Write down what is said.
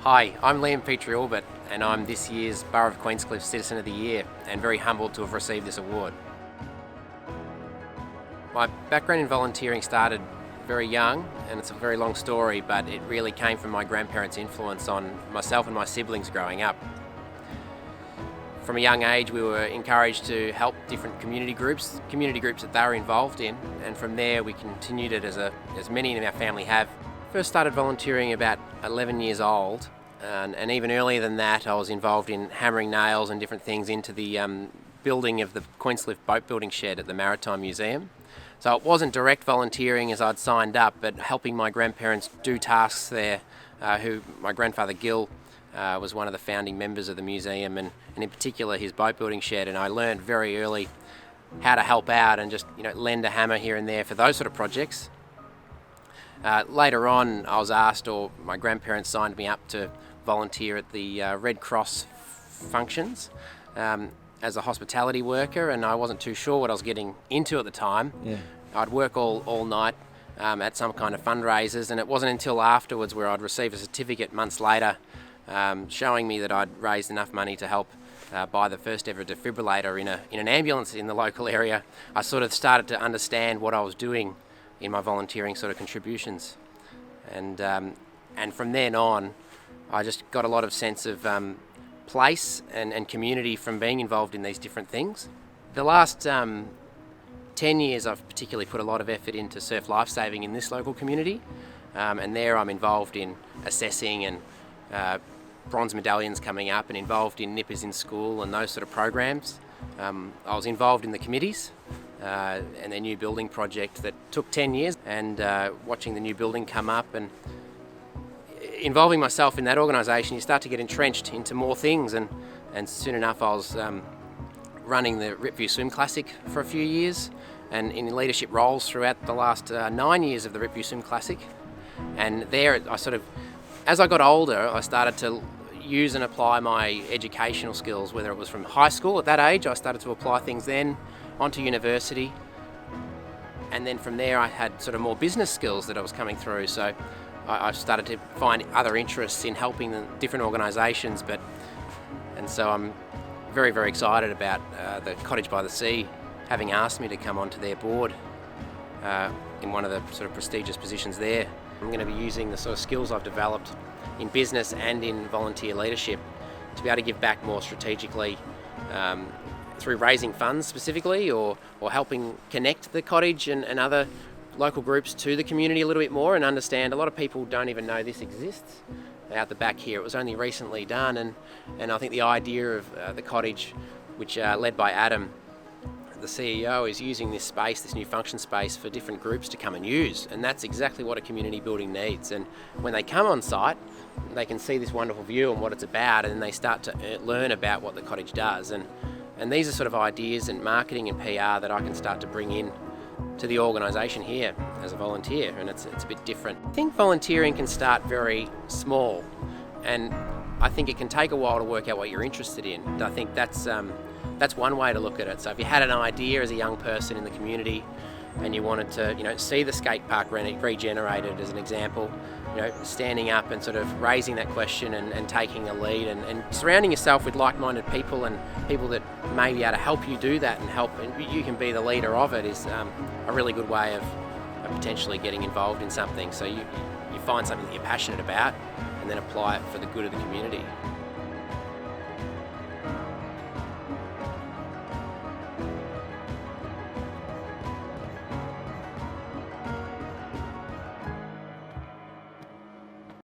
Hi, I'm Petrie-Allbutt and I'm this year's Borough of Queenscliffe Citizen of the Year and very humbled to have received this award. My background in volunteering started very young, and it's a very long story, but it really came from my grandparents' influence on myself and my siblings growing up. From a young age we were encouraged to help different community groups that they were involved in, and from there we continued it as many in our family have. First started volunteering about 11 years old, and even earlier than that I was involved in hammering nails and different things into the building of the Queenscliffe boat building shed at the Maritime Museum. So it wasn't direct volunteering as I'd signed up, but helping my grandparents do tasks there, my grandfather Gil was one of the founding members of the museum, and in particular his boat building shed, and I learned very early how to help out and just lend a hammer here and there for those sort of projects. Later on I was asked, or my grandparents signed me up to volunteer at the Red Cross functions as a hospitality worker, and I wasn't too sure what I was getting into at the time. I'd work all night at some kind of fundraisers, and it wasn't until afterwards where I'd receive a certificate months later showing me that I'd raised enough money to help buy the first ever defibrillator in an ambulance in the local area. I sort of started to understand what I was doing in my volunteering sort of contributions, and from then on I just got a lot of sense of place and community from being involved in these different things. The last 10 years I've particularly put a lot of effort into surf lifesaving in this local community, and there I'm involved in assessing and bronze medallions coming up, and involved in nippers in school and those sort of programs. I was involved in the committees and their new building project that took 10 years, and watching the new building come up and involving myself in that organisation, you start to get entrenched into more things, and soon enough I was running the Ripview Swim Classic for a few years and in leadership roles throughout the last 9 years of the Ripview Swim Classic. And there as I got older, I started to use and apply my educational skills, whether it was from high school. At that age I started to apply things then onto university, and then from there I had sort of more business skills that I was coming through, so I started to find other interests in helping the different organisations. And so I'm very, very excited about the Cottage by the Sea having asked me to come onto their board in one of the sort of prestigious positions there. I'm going to be using the sort of skills I've developed in business and in volunteer leadership to be able to give back more strategically through raising funds specifically, or helping connect the cottage and other local groups to the community a little bit more, and understand a lot of people don't even know this exists out the back here. It was only recently done, and I think the idea of the cottage, which led by Adam, the CEO, is using this space, this new function space, for different groups to come and use, and that's exactly what a community building needs. And when they come on site they can see this wonderful view and what it's about, and then they start to learn about what the cottage does, and these are sort of ideas and marketing and PR that I can start to bring in to the organisation here as a volunteer, and it's a bit different. I think volunteering can start very small, and I think it can take a while to work out what you're interested in. I think that's one way to look at it. So if you had an idea as a young person in the community and you wanted to see the skate park regenerated as an example, standing up and sort of raising that question and taking a lead, and surrounding yourself with like-minded people and people that may be able to help you do that, and you can be the leader of it, is a really good way of potentially getting involved in something. So you find something that you're passionate about and then apply it for the good of the community.